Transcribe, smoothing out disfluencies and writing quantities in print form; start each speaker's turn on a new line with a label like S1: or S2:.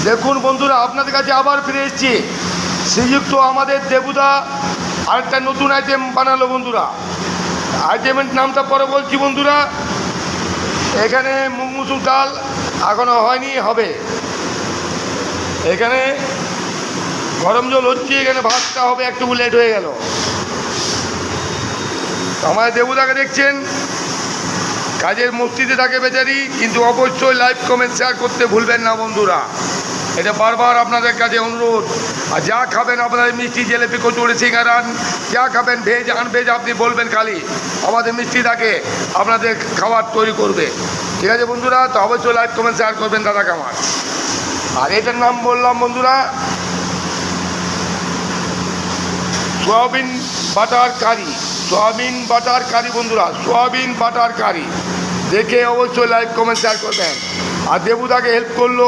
S1: দেখুন বন্ধুরা, আপনাদের কাছে আবার ফিরে এসেছি। শ্রীযুক্ত আমাদের দেবুদা আরেকটা নতুন আইটেম বানালো বন্ধুরা। আইটেমের নামটা পরে বলছি বন্ধুরা। এখানে মুগ মুসুর ডাল এখনো হয়নি, হবে। এখানে গরম জল হচ্ছে, এখানে ভাতটা হবে, একটু লেট হয়ে গেল। আমাদের দেবুদাকে দেখছেন কাজের মস্তিতে থাকে বেচারি, কিন্তু অবশ্যই লাইভ কমেন্ট শেয়ার করতে ভুলবেন না বন্ধুরা। এটা বারবার আপনাদের কাছে অনুরোধ। আর যা খাবেন আপনাদের মিষ্টি, জিলেপি, কচুরি, সিঙ্গারা, যা খাবেন ভেজ আনভেজ আপনি বলবেন, খালি আমাদের মিষ্টি থাকে আপনাদের খাবার তৈরি করবে। ঠিক আছে বন্ধুরা, তো অবশ্যই লাইভ কমেন্ট শেয়ার করবেন দাদাকে আমার। আর এটার নাম বললাম বন্ধুরা সোয়াবিন বাটার কারি। সোয়াবিন বাটার কারি বন্ধুরা, সোয়াবিন বাটার কারি। দেখে অবশ্যই লাইক কমেন্ট শেয়ার করবেন। আর দেবুদাকে হেল্প করলো